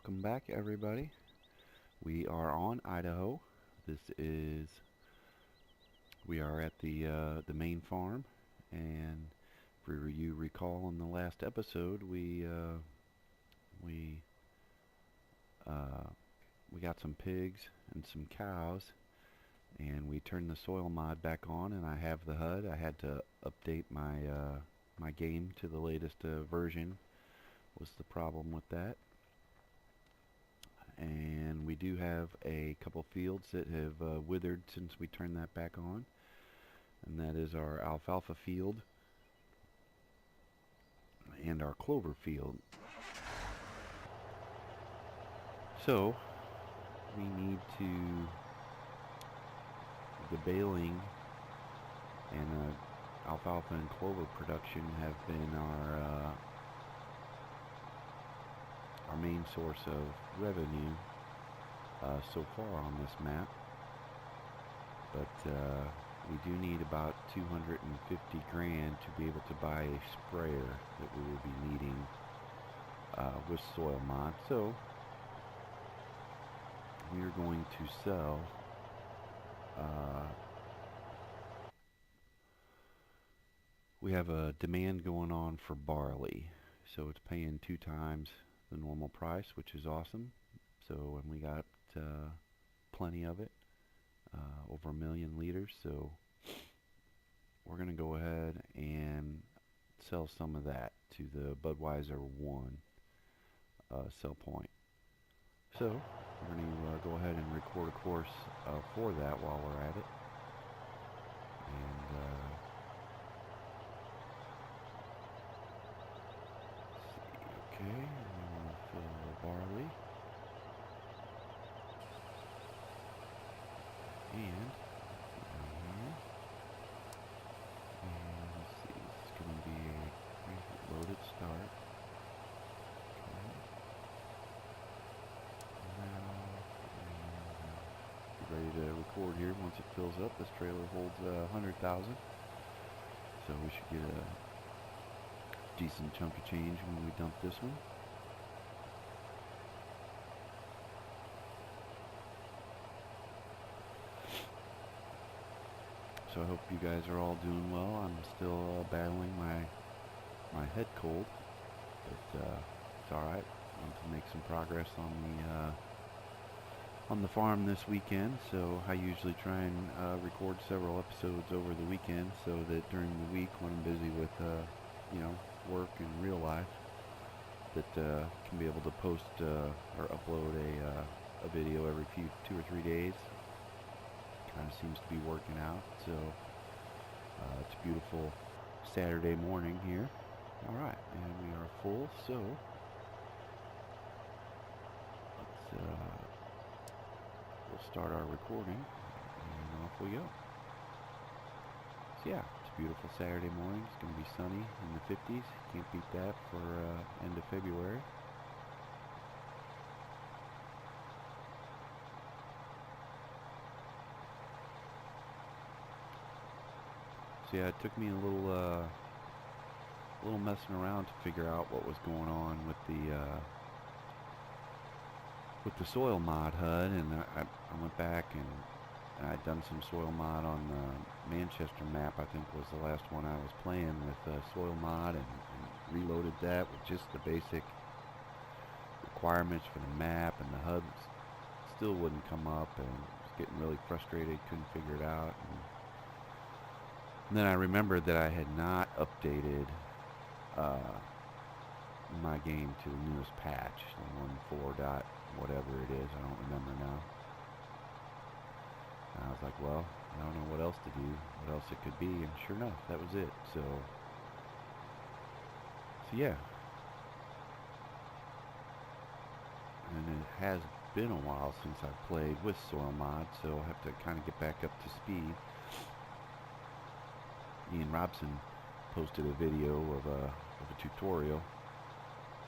Welcome back, everybody. We are on Idaho. We are at the main farm, and for you recall in the last episode, we uh, we got some pigs and some cows, and we turned the soil mod back on, and I have the HUD. I had to update my game to the latest version. Was the problem with that? And we do have a couple fields that have withered since we turned that back on, and that is our alfalfa field and our clover field. So we need to, the baling and alfalfa and clover production have been our main source of revenue so far on this map, but we do need about 250 grand to be able to buy a sprayer that we will be needing with soil mod. So we are going to sell we have a demand going on for barley, so it's paying 2 times the normal price, which is awesome. So, and we got plenty of it, over 1 million liters. So we're going to go ahead and sell some of that to the Budweiser 1 sell point. So we're going to go ahead and record a course for that while we're at it. And okay, we want to fill barley. And let's see, it's going to be a loaded start. Okay. Now, get ready to record here. Once it fills up, this trailer holds 100,000. So we should get a decent chunk of change when we dump this one. So I hope you guys are all doing well. I'm still battling my head cold, but it's all right. I want to make some progress on the farm this weekend. So I usually try and record several episodes over the weekend, so that during the week when I'm busy with work and real life, that can be able to post or upload a video every 2 or 3 days. Kind of seems to be working out. So it's a beautiful Saturday morning here. All right, and we are full. So we'll start our recording, and off we go. So yeah, it's a beautiful Saturday morning. It's going to be sunny in the 50s. Can't beat that for end of February. So yeah, it took me a little messing around to figure out what was going on with the soil mod HUD, and I went back and I'd done some soil mod on the Manchester map. I think was the last one I was playing with soil mod, and reloaded that with just the basic requirements for the map, and the HUD still wouldn't come up, and was getting really frustrated, couldn't figure it out. And then I remembered that I had not updated my game to the newest patch, the 1.4 dot whatever it is, I don't remember now. And I was like, well, I don't know what else to do, what else it could be, and sure enough, that was it. So yeah. And it has been a while since I've played with soil mod, so I'll have to kind of get back up to speed. Ian Robson posted a video of a tutorial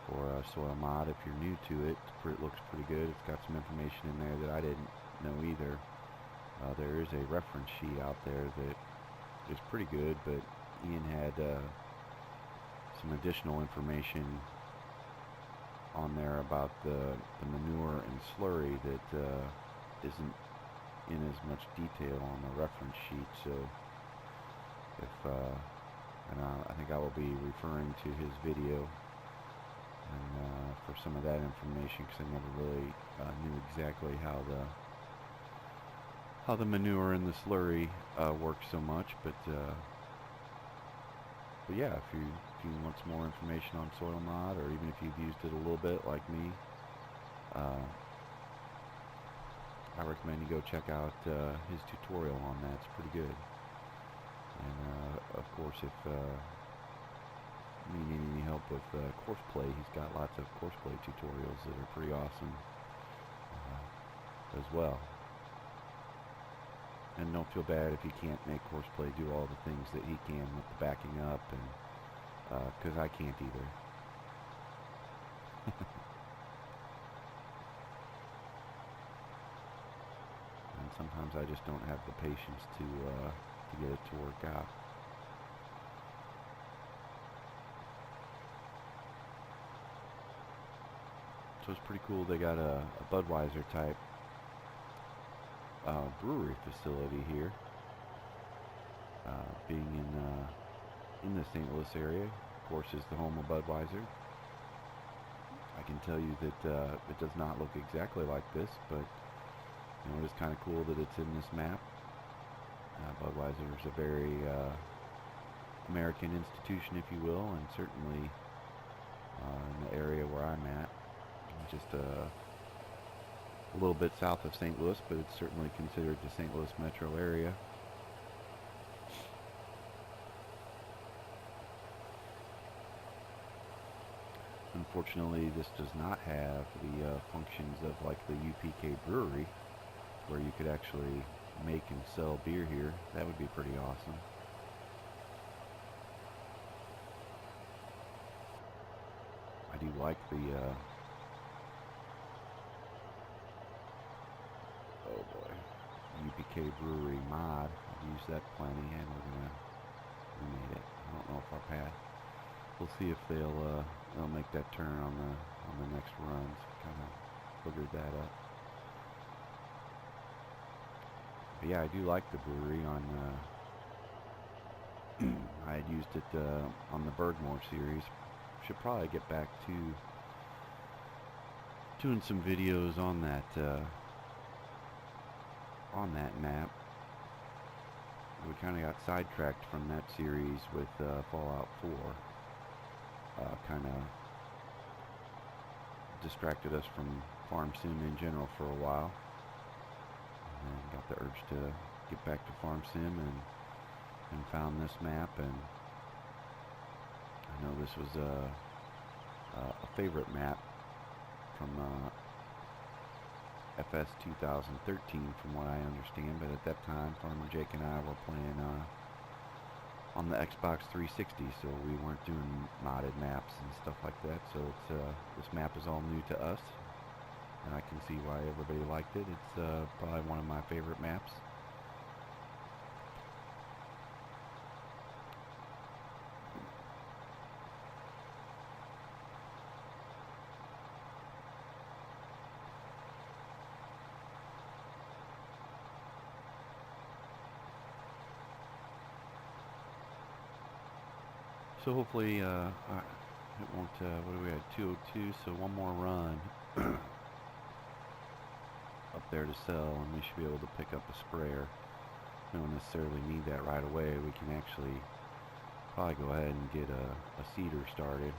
for soil mod. If you're new to it, it looks pretty good. It's got some information in there that I didn't know either. There is a reference sheet out there that is pretty good, but Ian had some additional information on there about the manure and slurry that isn't in as much detail on the reference sheet. So if and I think I will be referring to his video and for some of that information, because I never really knew exactly how the manure and the slurry work so much. But yeah, if you want some more information on soilmod, or even if you've used it a little bit like me, I recommend you go check out his tutorial on that. It's pretty good. And of course, if you need any help with courseplay, he's got lots of courseplay tutorials that are pretty awesome as well. And don't feel bad if you can't make courseplay do all the things that he can with the backing up, and because I can't either. And sometimes I just don't have the patience to get it to work out. So it's pretty cool. They got a Budweiser type brewery facility here, being in the St. Louis area. Of course, is the home of Budweiser. I can tell you that it does not look exactly like this, but you know, it is kind of cool that it's in this map. Budweiser is a very American institution, if you will, and certainly in the area where I'm at, just a little bit south of St. Louis, but it's certainly considered the St. Louis metro area. Unfortunately, this does not have the functions of like the UPK brewery, where you could actually make and sell beer here. That would be pretty awesome. I do like the oh boy, UPK brewery mod. I've used that plenty, and we made it. I don't know if our path. We'll see if they'll make that turn on the next runs. Kind of boogered that up. But yeah, I do like the brewery. I had used it on the Bergmore series. Should probably get back to doing some videos on that map. We kind of got sidetracked from that series with Fallout 4. Kind of distracted us from Farm Sim in general for a while, and then got the urge to get back to Farm Sim, and found this map. And I know this was a favorite map from FS 2013 from what I understand, but at that time Farmer Jake and I were playing on the Xbox 360, so we weren't doing modded maps and stuff like that. So it's this map is all new to us, and I can see why everybody liked it. It's probably one of my favorite maps. So hopefully, it won't, what do we have, 202, so one more run up there to sell, and we should be able to pick up a sprayer. We don't necessarily need that right away. We can actually probably go ahead and get a seeder started.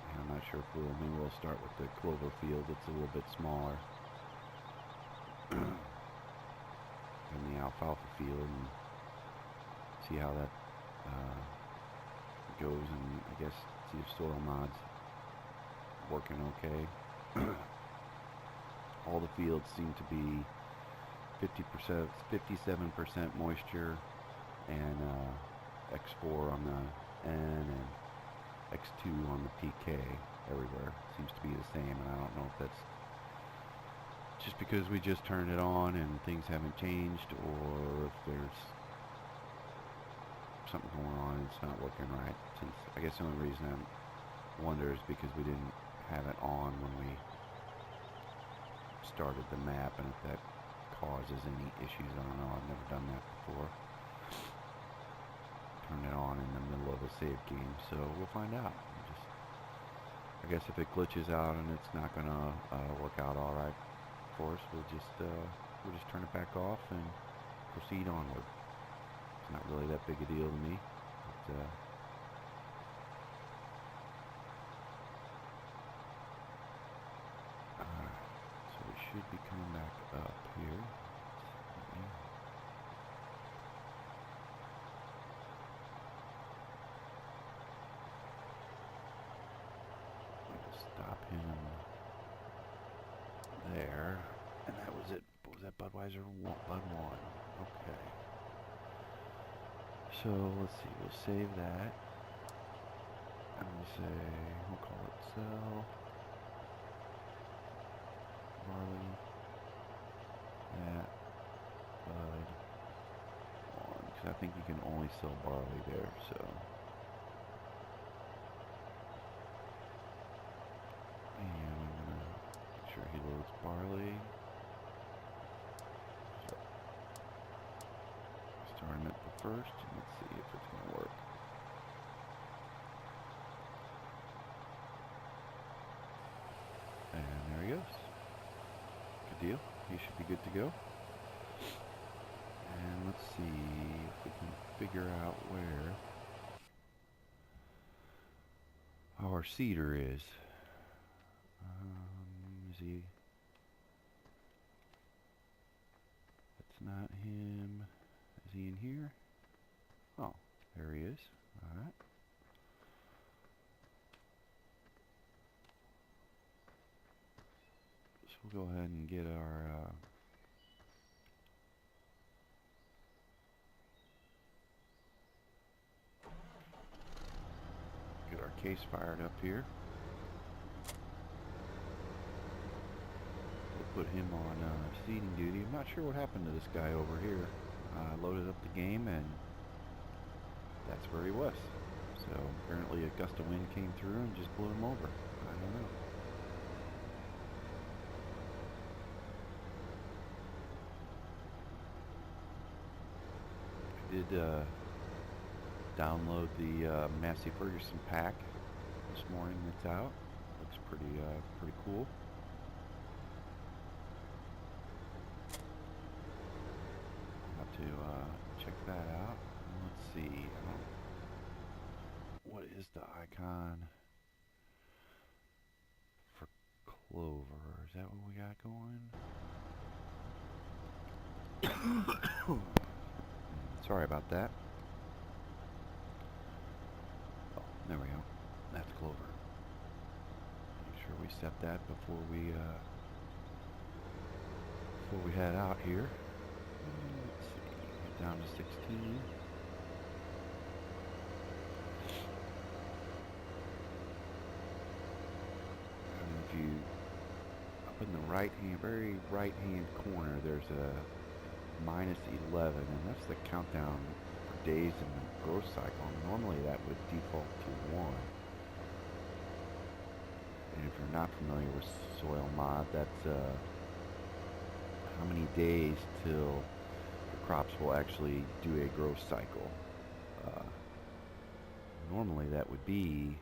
And I'm not sure if maybe we'll start with the clover field. It's a little bit smaller than the alfalfa field, and see how that goes, and I guess see if soil mod's working okay. All the fields seem to be 50%, 57% moisture, and X4 on the N and X2 on the PK everywhere. Seems to be the same, and I don't know if that's just because we just turned it on and things haven't changed, or if there's something going on and it's not working right. Since I guess the only reason wonder is because we didn't have it on when we started the map, and if that causes any issues, I don't know. I've never done that before. Turn it on in the middle of a save game, so we'll find out. I guess if it glitches out and it's not gonna work out all right for us, we'll just turn it back off and proceed onward. It's not really that big a deal to me. But, alright, so we should be coming back up here. Stop him there, and that was it. Was that Budweiser? Bud 1. Okay. So let's see. We'll save that, and we'll call it sell barley at Bud 1, because I think you can only sell barley there. So. And I'm going to make sure he loads barley. Start him at the first, and let's see if it's going to work. And there he goes. Good deal. He should be good to go. And let's see if we can figure out where our seeder is. Is he? That's not him. Is he in here? Oh, there he is. Alright. So we'll go ahead and get our case fired up here. Put him on seeding duty. I'm not sure what happened to this guy over here. I loaded up the game and that's where he was. So apparently a gust of wind came through and just blew him over. I don't know. I did download the Massey Ferguson pack this morning. That's out. Looks pretty cool. To check that out. Let's see. What is the icon for clover? Is that what we got going? Sorry about that. Oh, there we go. That's clover. Make sure we set that before we head out here. Let's see. Get down to 16. If you up in the very right hand corner, there's a -11, and that's the countdown for days in the growth cycle. Normally that would default to 1. And if you're not familiar with soilmod, that's how many days till the crops will actually do a growth cycle. Normally that would be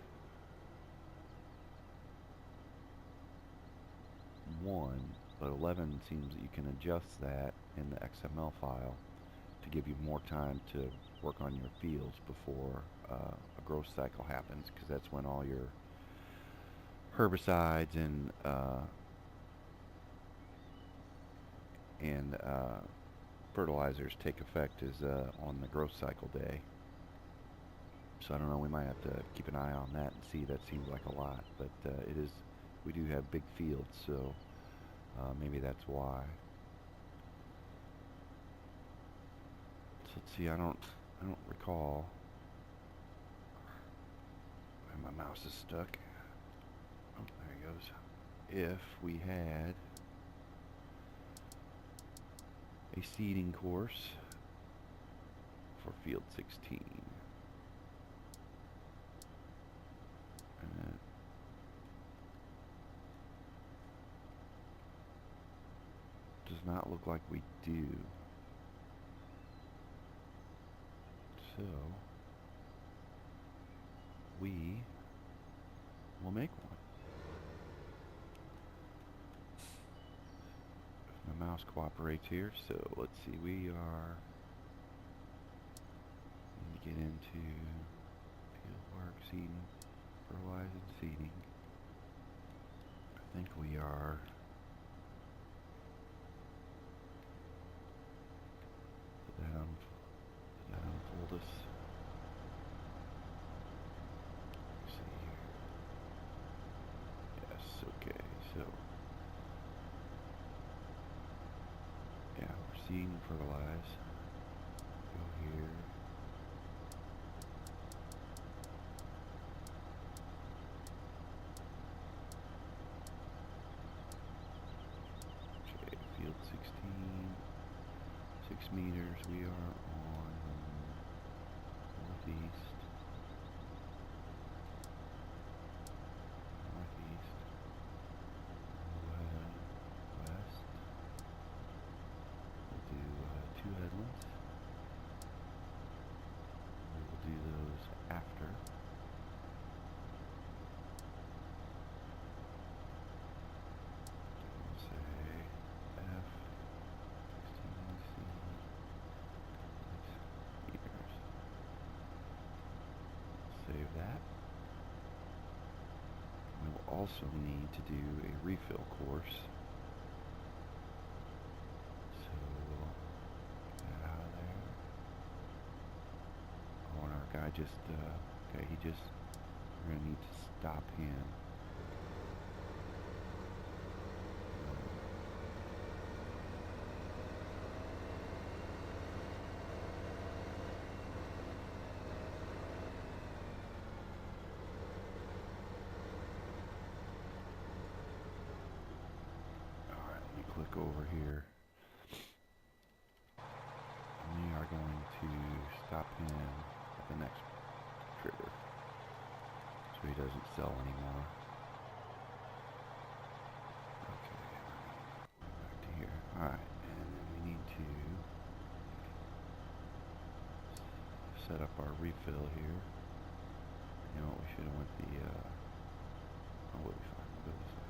1, but 11 seems that you can adjust that in the XML file to give you more time to work on your fields before a growth cycle happens, because that's when all your herbicides and fertilizers take effect, is on the growth cycle day. So I don't know, we might have to keep an eye on that and see. That seems like a lot, but it is. We do have big fields, so maybe that's why. So let's see. I don't recall. My mouse is stuck. Oh, there he goes. If we had a seeding course for field 16. And does not look like we do. So we will make one. If my mouse cooperates here, so let's see, we are need to get into field work, seeding, fertilizing, seeding. I think we are did that unfold us? Let's see here. Yes, okay, so yeah, we're seeding and fertilize. Go here. Okay, field 16, 6 meters. We are on northeast. Northeast. West. We'll do 2 headlands. We will do those after. We'll say F 16C 6 meters. Save that. We will also need to do a refill course. So we'll get out of there. Oh, and our guy just, okay, we're gonna need to stop him. Alright, let me click over here. And we are going to stop him at the next trigger, so he doesn't sell anymore. Okay, back to here. Alright, and then we need to set up our refill here. You know what, we should have went the, oh, we'll be fine, we'll go this way.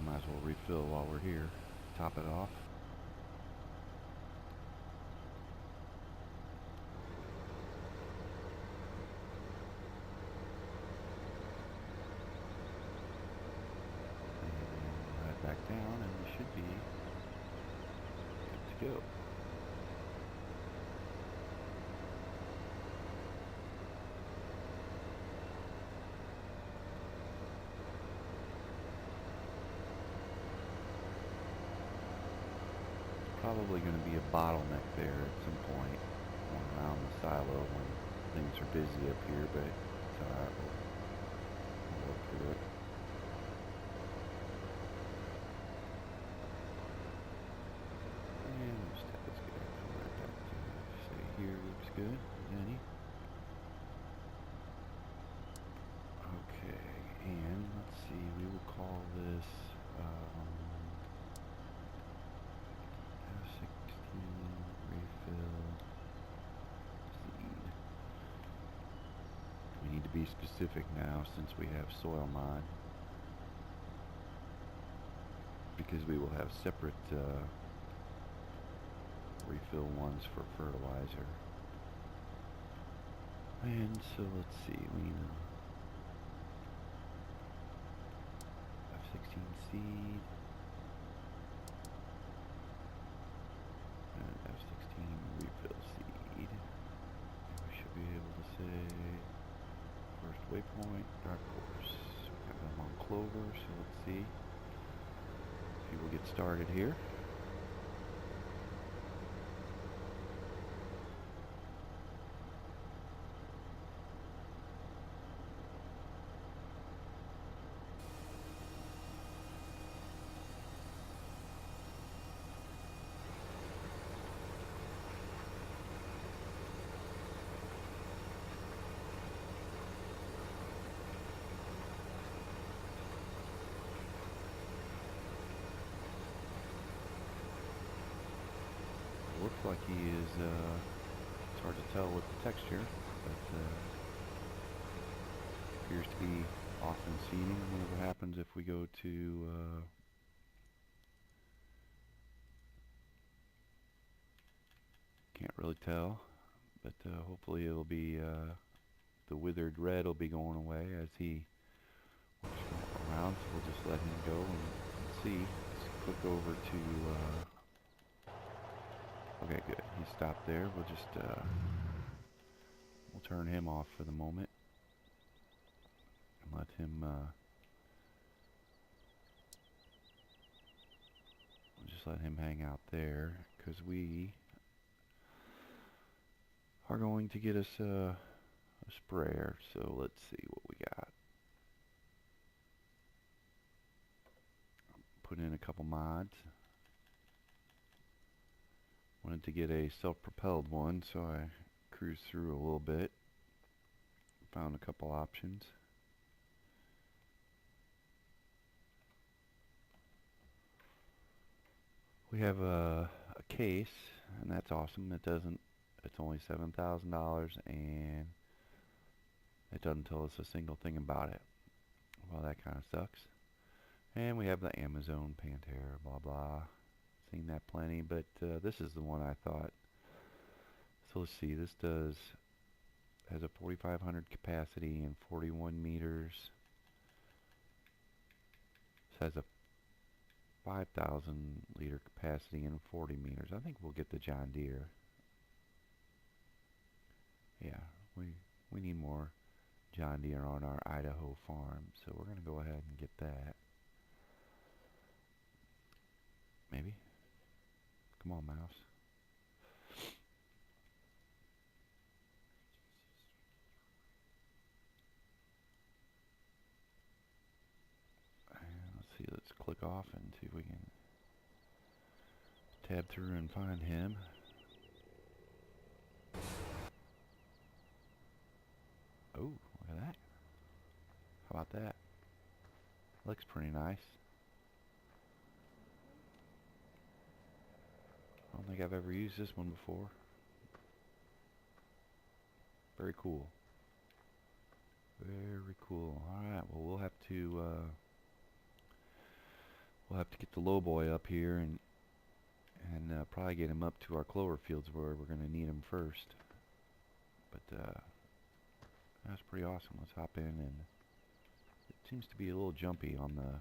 Might as well refill while we're here. Top it off. And head back down, and we should be good to go. Probably going to be a bottleneck there at some point going around the silo when things are busy up here, but it's alright, we'll work through it. And let's get right back to say here looks good, Denny. Okay, and let's see, we will call this refill seed. We need to be specific now since we have soilmod, because we will have separate refill ones for fertilizer. And so let's see, we need 16 seed. And F16 refill seed. And we should be able to say first waypoint, dark horse. We got them on clover, so let's see if he will get started here. Looks like he is, it's hard to tell with the texture, but appears to be off in seating. I wonder what happens if we go to, can't really tell, but hopefully it'll be, the withered red will be going away as he works around, so we'll just let him go and see. Let's click over to, okay, good. He stopped there. We'll just, we'll turn him off for the moment and let him, we'll just let him hang out there, because we are going to get us a sprayer. So let's see what we got. Put in a couple mods. Wanted to get a self-propelled one, so I cruised through a little bit. Found a couple options. We have a case, and that's awesome. It doesn't, it's only $7,000, and it doesn't tell us a single thing about it. Well, that kind of sucks. And we have the Amazon Pantera, blah blah. Seen that plenty, but this is the one I thought. So let's see, this has a 4,500 capacity and 41 meters. This has a 5,000 liter capacity and 40 meters. I think we'll get the John Deere. Yeah, we need more John Deere on our Idaho farm, so we're going to go ahead and get that. Maybe. Come on, mouse. And let's see, let's click off and see if we can tab through and find him. Oh, look at that. How about that? Looks pretty nice. I don't think I've ever used this one before. Very cool. Very cool. Alright, well we'll have to get the low boy up here and probably get him up to our clover fields where we're gonna need him first. But that's pretty awesome. Let's hop in, and it seems to be a little jumpy on the,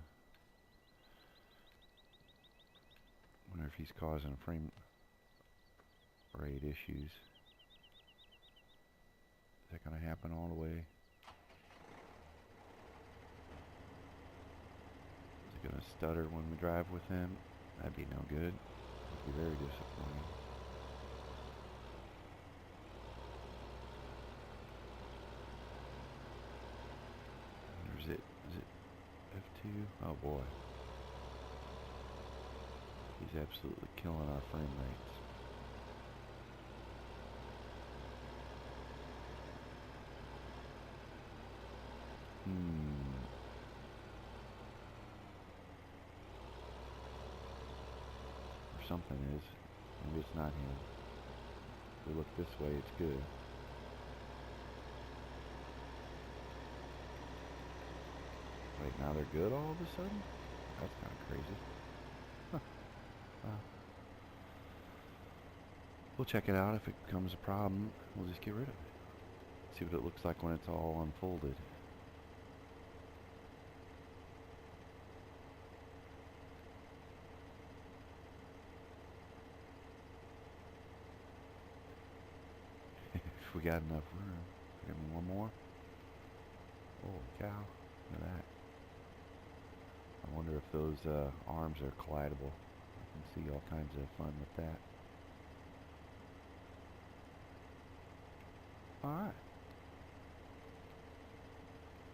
wonder if he's causing frame rate issues. Is that gonna happen all the way? Is it gonna stutter when we drive with him? That'd be no good. That'd be very disappointing. Or is it F2? Oh boy. He's absolutely killing our frame rates. Or something is. Maybe it's not him. If we look this way, it's good. Wait, now they're good all of a sudden? That's kind of crazy. Huh. We'll check it out. If it becomes a problem, we'll just get rid of it. See what it looks like when it's all unfolded. if we got enough room. Got one more. Holy cow! Look at that. I wonder if those arms are collidable. I can see all kinds of fun with that. All right.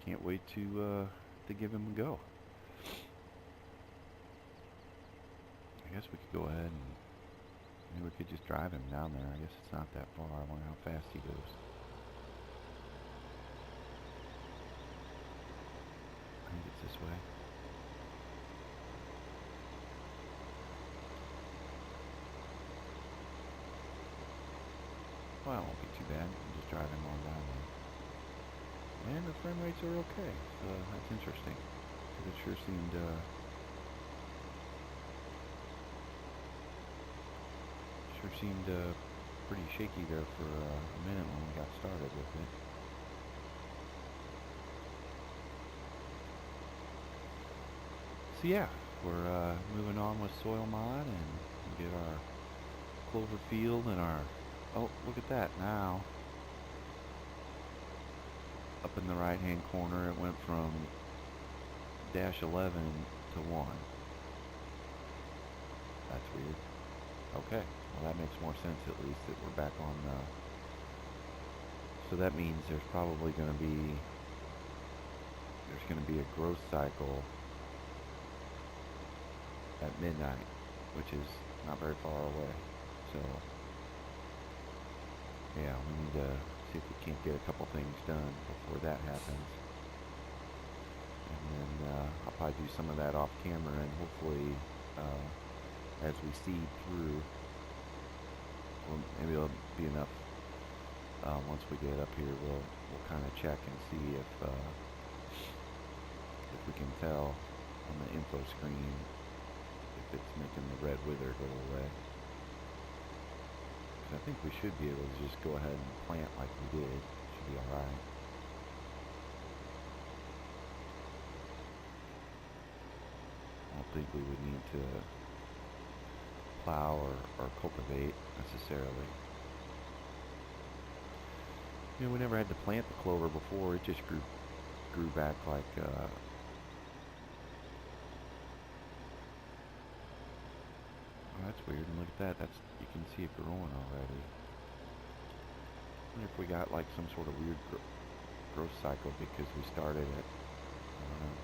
Can't wait to give him a go. I guess we could go ahead and maybe we could just drive him down there. I guess it's not that far. I wonder how fast he goes. I think it's this way. Well, it won't be too bad. We'll just drive him on down there. And the frame rates are okay, so that's interesting. It sure seemed pretty shaky there for a minute when we got started with it. So yeah, we're moving on with soilmod, and we get our clover field and our, oh, look at that now. Up in the right hand corner it went from -11 to 1. That's weird. Okay, well that makes more sense, at least that we're back on so that means there's probably going to be a growth cycle at midnight, which is not very far away. So yeah, we need to see if we can't get a couple things done before that happens. And then I'll probably do some of that off camera, and hopefully as we seed through, well, maybe it'll be enough. Once we get up here, we'll kind of check and see if we can tell on the info screen if it's making the red wither go away. Because I think we should be able to just go ahead and plant like we did. Should be all right. I don't think we would need to plow or cultivate necessarily. You know, we never had to plant the clover before. It just grew back like oh, that's weird. And look at that. You can see it growing already. I wonder if we got like some sort of weird growth cycle because we started it. I don't know.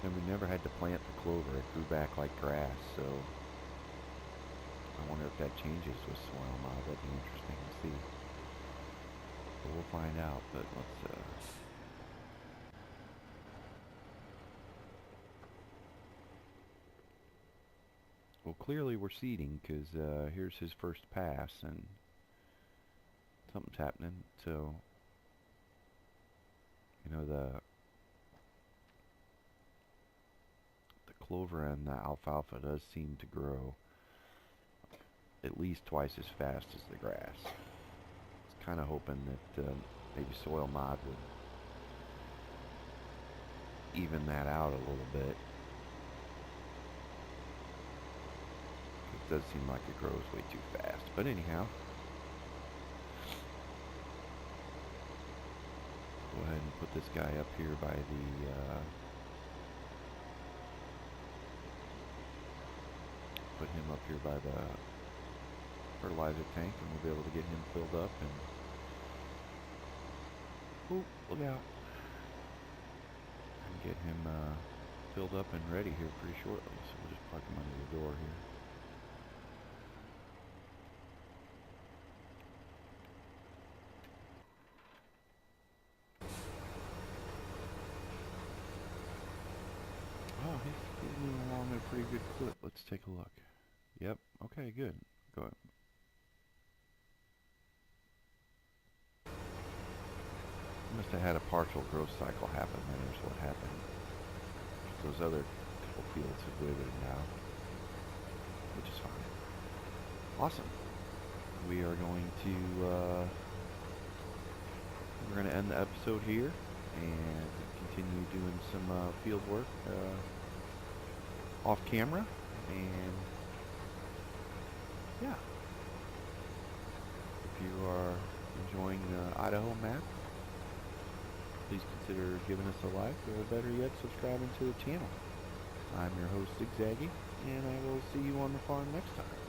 And we never had to plant the clover. It grew back like grass, so I wonder if that changes with soilmod. That'd be interesting to see. But we'll find out. But let's well, clearly we're seeding, because here's his first pass, and something's happening. So, you know, the clover and the alfalfa does seem to grow at least twice as fast as the grass. I was kind of hoping that maybe soilmod would even that out a little bit. It does seem like it grows way too fast. But anyhow, go ahead and put this guy up here by the put him up here by the fertilizer tank, and we'll be able to get him filled up. And oh, look out! And get him filled up and ready here pretty shortly. So we'll just park him under the door here. Oh, he's moving along at a pretty good clip. Let's take a look. Yep. Okay, good. Go ahead. Must have had a partial growth cycle happen. There's what happened. Those other couple fields have withered now, which is fine. Awesome. We are going to we're going to end the episode here and continue doing some field work off camera, and yeah, if you Idaho map, please consider giving us a like, or better yet, subscribing to the channel. I'm your host, Zigzaggy, and I will see you on the farm next time.